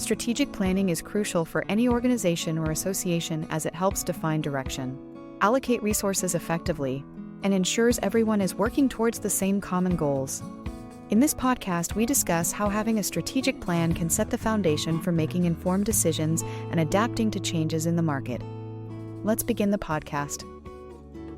Strategic planning is crucial for any organization or association as it helps define direction, allocate resources effectively, and ensures everyone is working towards the same common goals. In this podcast, we discuss how having a strategic plan can set the foundation for making informed decisions and adapting to changes in the market. Let's begin the podcast.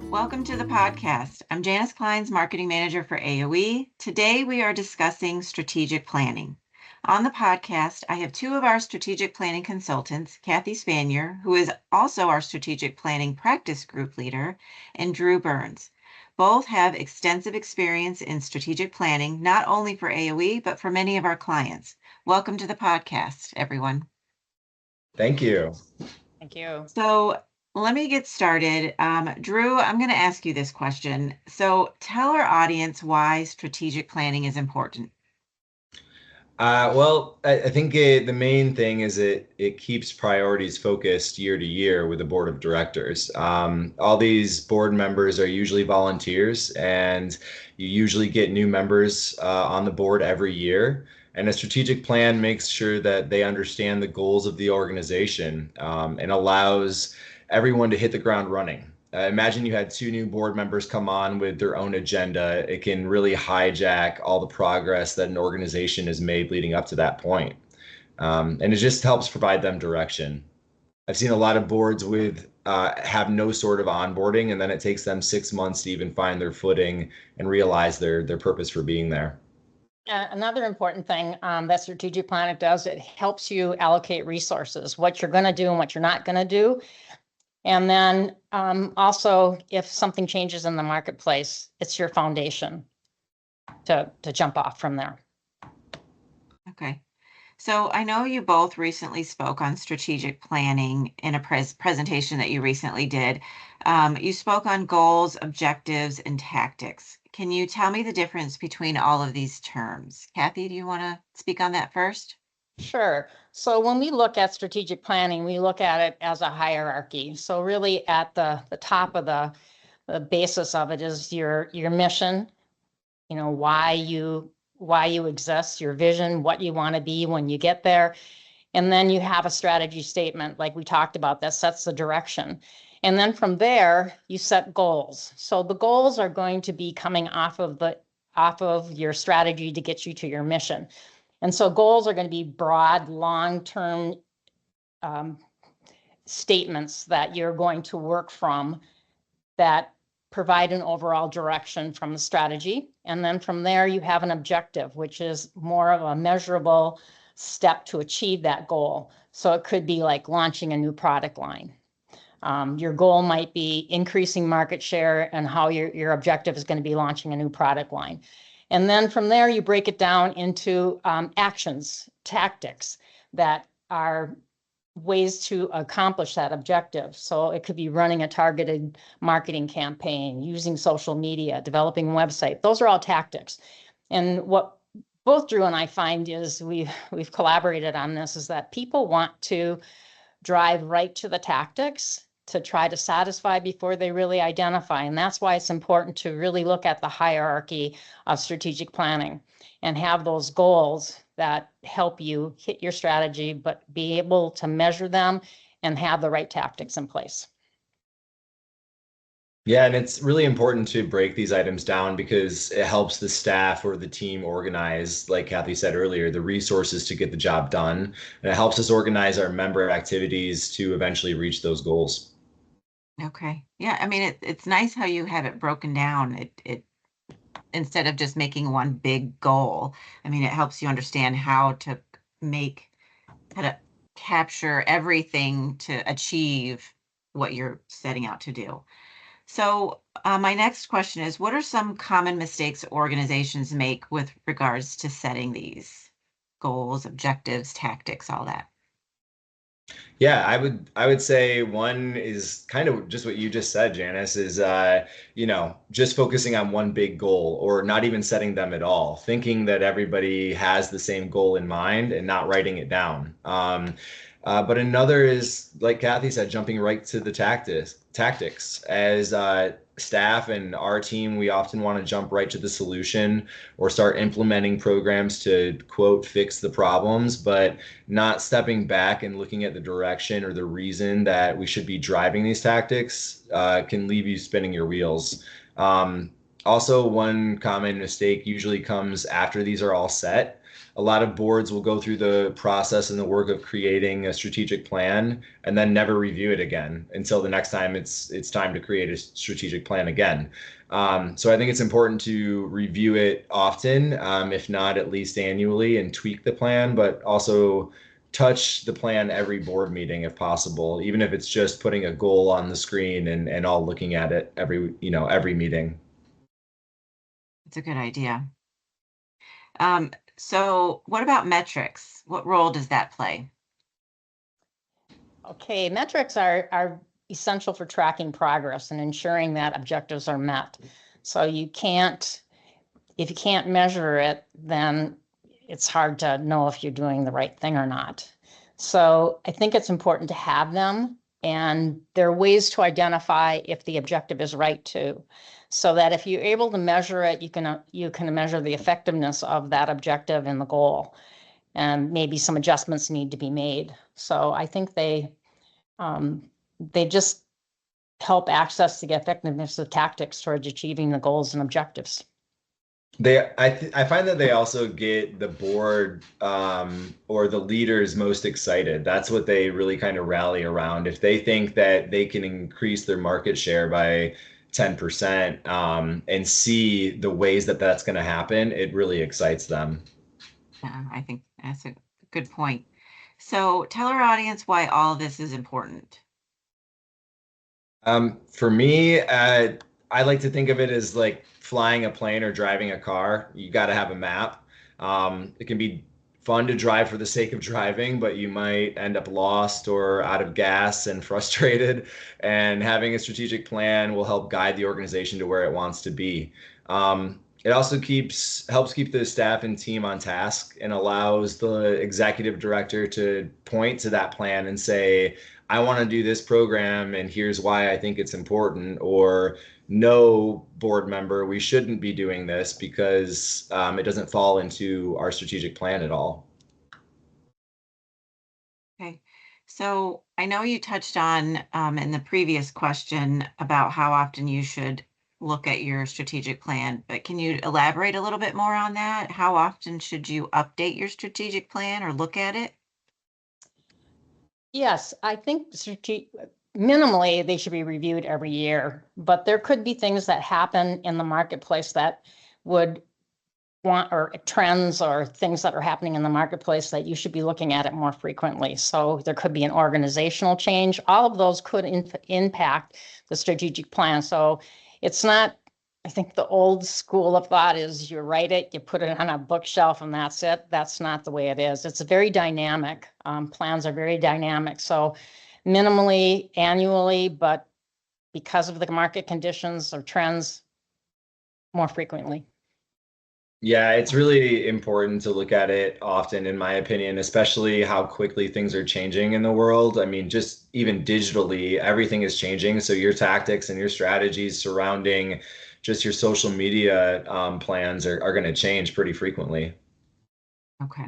Welcome to the podcast. I'm Janice Klein's Marketing Manager for AOE. Today we are discussing strategic planning. On the podcast, I have two of our strategic planning consultants, Kathy Spanier, who is also our strategic planning practice group leader, and Drew Burns. Both have extensive experience in strategic planning, not only for AOE, but for many of our clients. Welcome to the podcast, everyone. Thank you. Thank you. So let me get started. Drew, I'm going to ask you this question. So tell our audience why strategic planning is important. I think the main thing is it keeps priorities focused year to year with the board of directors. All these board members are usually volunteers, and you usually get new members on the board every year. And a strategic plan makes sure that they understand the goals of the organization and allows everyone to hit the ground running. Imagine you had two new board members come on with their own agenda. It can really hijack all the progress that an organization has made leading up to that point. And it just helps provide them direction. I've seen a lot of boards with have no sort of onboarding, and then it takes them 6 months to even find their footing and realize their purpose for being there. Another important thing that strategic planning does, it helps you allocate resources, what you're going to do and what you're not going to do. And then also, if something changes in the marketplace, it's your foundation to jump off from there. Okay. So I know you both recently spoke on strategic planning in a presentation that you recently did. You spoke on goals, objectives, and tactics. Can you tell me the difference between all of these terms? Kathy, do you want to speak on that first? Sure. So when we look at strategic planning, we look at it as a hierarchy. So really at the top of the basis of it is your mission, why you exist, your vision, what you want to be when you get there. And then you have a strategy statement like we talked about that sets the direction. And then from there, you set goals. So the goals are going to be coming off of your strategy to get you to your mission. And so goals are going to be broad, long-term statements that you're going to work from that provide an overall direction from the strategy. And then from there, you have an objective, which is more of a measurable step to achieve that goal. So it could be like launching a new product line. Your goal might be increasing market share, and how your objective is going to be launching a new product line. And then from there, you break it down into actions, tactics that are ways to accomplish that objective. So it could be running a targeted marketing campaign, using social media, developing a website. Those are all tactics. And what both Drew and I find is we've collaborated on this, is that people want to drive right to the tactics to try to satisfy before they really identify. And that's why it's important to really look at the hierarchy of strategic planning and have those goals that help you hit your strategy, but be able to measure them and have the right tactics in place. Yeah, and it's really important to break these items down because it helps the staff or the team organize, like Kathy said earlier, the resources to get the job done. And it helps us organize our member activities to eventually reach those goals. Okay. Yeah, I mean, it's nice how you have it broken down. It instead of just making one big goal. I mean, it helps you understand how to capture everything to achieve what you're setting out to do. So my next question is, what are some common mistakes organizations make with regards to setting these goals, objectives, tactics, all that? Yeah, I would say one is kind of just what you just said, Janice, is just focusing on one big goal or not even setting them at all, thinking that everybody has the same goal in mind and not writing it down. But another is, like Kathy said, jumping right to the tactics. As staff and our team, we often want to jump right to the solution or start implementing programs to, quote, fix the problems, but not stepping back and looking at the direction or the reason that we should be driving these tactics can leave you spinning your wheels. Also, one common mistake usually comes after these are all set. A lot of boards will go through the process and the work of creating a strategic plan and then never review it again until the next time it's time to create a strategic plan again. So I think it's important to review it often, if not at least annually, and tweak the plan, but also touch the plan every board meeting if possible, even if it's just putting a goal on the screen and all looking at it every meeting. It's a good idea. So what about metrics? What role does that play? Okay, metrics are essential for tracking progress and ensuring that objectives are met. So if you can't measure it, then it's hard to know if you're doing the right thing or not. So I think it's important to have them, and there are ways to identify if the objective is right too. So that if you're able to measure it, you can measure the effectiveness of that objective and the goal, and maybe some adjustments need to be made. So I think they just help access the effectiveness of tactics towards achieving the goals and objectives. I find that they also get the board or the leaders most excited. That's what they really kind of rally around. If they think that they can increase their market share by 10% and see the ways that that's going to happen, it really excites them. Yeah, I think that's a good point. So tell our audience why all this is important. For me, I like to think of it as like flying a plane or driving a car. You got to have a map. It can be fun to drive for the sake of driving, but you might end up lost or out of gas and frustrated. And having a strategic plan will help guide the organization to where it wants to be. It also helps keep the staff and team on task and allows the executive director to point to that plan and say, I want to do this program and here's why I think it's important, or no, board member, we shouldn't be doing this because it doesn't fall into our strategic plan at all. Okay, so I know you touched on in the previous question about how often you should look at your strategic plan, but can you elaborate a little bit more on that? How often should you update your strategic plan or look at it? Yes, I think minimally they should be reviewed every year, but there could be things that happen in the marketplace that would or trends or things that are happening in the marketplace that you should be looking at it more frequently. So there could be an organizational change. All of those could impact the strategic plan. So it's not, I think the old school of thought is you write it, you put it on a bookshelf and that's it. That's not the way it is. It's very dynamic. Plans are very dynamic. So minimally, annually, but because of the market conditions or trends, more frequently. Yeah, it's really important to look at it often, in my opinion, especially how quickly things are changing in the world. I mean, just even digitally, everything is changing. So your tactics and your strategies surrounding just your social media plans are going to change pretty frequently. Okay.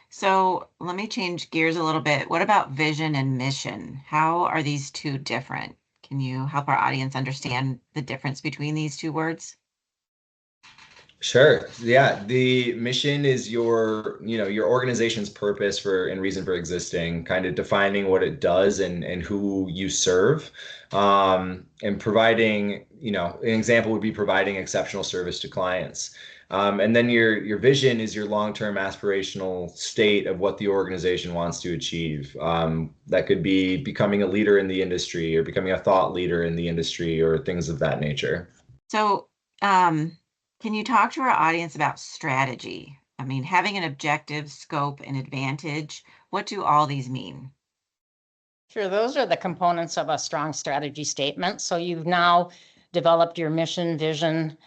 So let me change gears a little bit. What about vision and mission? How are these two different? Can you help our audience understand the difference between these two words? Sure. Yeah. The mission is your organization's purpose and reason for existing, kind of defining what it does and who you serve. And providing, an example would be providing exceptional service to clients. And then your vision is your long-term aspirational state of what the organization wants to achieve. That could be becoming a leader in the industry or becoming a thought leader in the industry or things of that nature. So, can you talk to our audience about strategy? I mean, having an objective, scope, and advantage, what do all these mean? Sure, those are the components of a strong strategy statement. So you've now developed your mission, vision,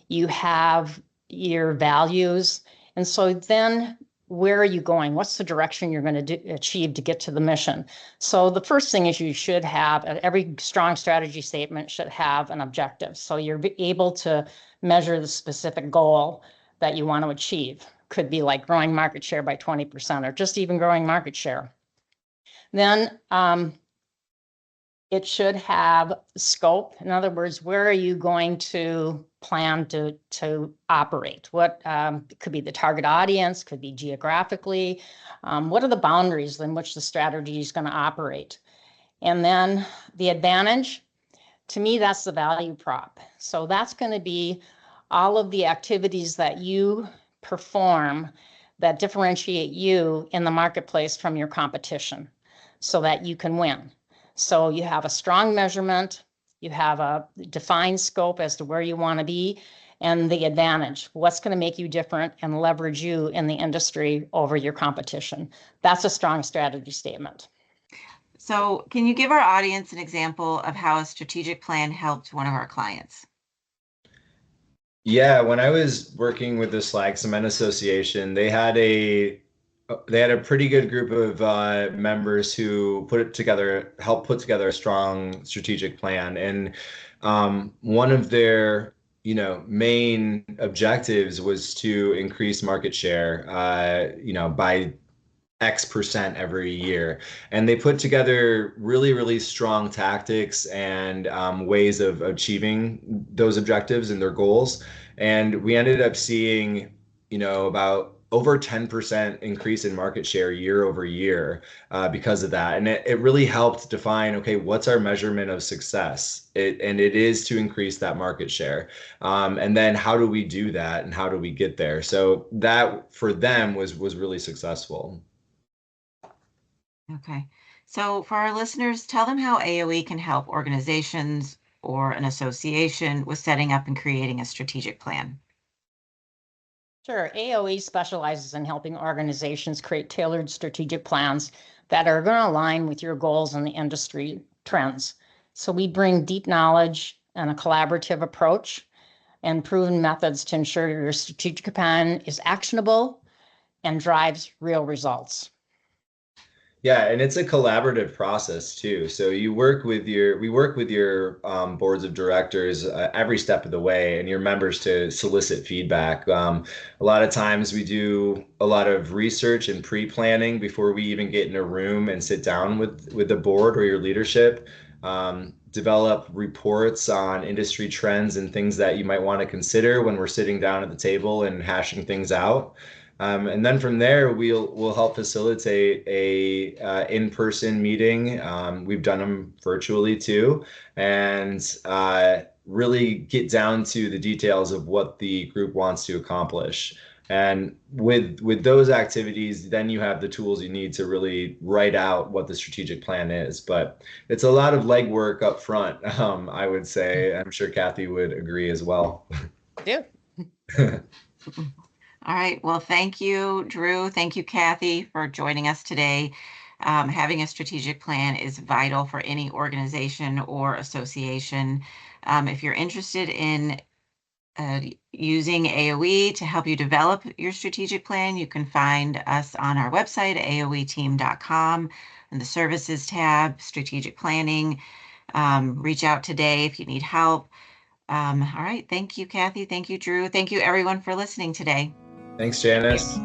you have your values. And so then where are you going? What's the direction you're going to achieve to get to the mission? So the first thing is you should have, every strong strategy statement should have an objective. So you're able to measure the specific goal that you want to achieve. Could be like growing market share by 20% or just even growing market share. Then it should have scope. In other words, where are you going to plan to operate? What could be the target audience, could be geographically. What are the boundaries in which the strategy is going to operate? And then the advantage, to me, that's the value prop. So that's going to be all of the activities that you perform that differentiate you in the marketplace from your competition so that you can win. So you have a strong measurement, you have a defined scope as to where you want to be, and the advantage, what's going to make you different and leverage you in the industry over your competition. That's a strong strategy statement. So can you give our audience an example of how a strategic plan helped one of our clients? Yeah, when I was working with the Slag Cement Association, they had a pretty good group of members who helped put together a strong strategic plan. And one of their, main objectives was to increase market share, by X% every year. And they put together really, really strong tactics and ways of achieving those objectives and their goals. And we ended up seeing, about over 10% increase in market share year over year because of that. And it really helped define, okay, what's our measurement of success? And it is to increase that market share. And then how do we do that and how do we get there? So that for them was really successful. Okay. So for our listeners, tell them how AOE can help organizations or an association with setting up and creating a strategic plan. Sure. AOE specializes in helping organizations create tailored strategic plans that are going to align with your goals and the industry trends. So we bring deep knowledge and a collaborative approach and proven methods to ensure your strategic plan is actionable and drives real results. Yeah, and it's a collaborative process too. So we work with your boards of directors every step of the way, and your members to solicit feedback. A lot of times we do a lot of research and pre-planning before we even get in a room and sit down with the board or your leadership. Develop reports on industry trends and things that you might want to consider when we're sitting down at the table and hashing things out. And then from there, we'll help facilitate a in-person meeting. We've done them virtually too, and really get down to the details of what the group wants to accomplish. And with those activities, then you have the tools you need to really write out what the strategic plan is. But it's a lot of legwork up front, I would say. I'm sure Kathy would agree as well. Yeah. All right. Well, thank you, Drew. Thank you, Kathy, for joining us today. Having a strategic plan is vital for any organization or association. If you're interested in using AOE to help you develop your strategic plan, you can find us on our website, aoeteam.com, in the services tab, strategic planning. Reach out today if you need help. All right. Thank you, Kathy. Thank you, Drew. Thank you, everyone, for listening today. Thanks, Janice.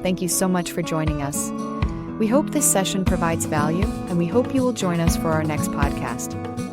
Thank you so much for joining us. We hope this session provides value, and we hope you will join us for our next podcast.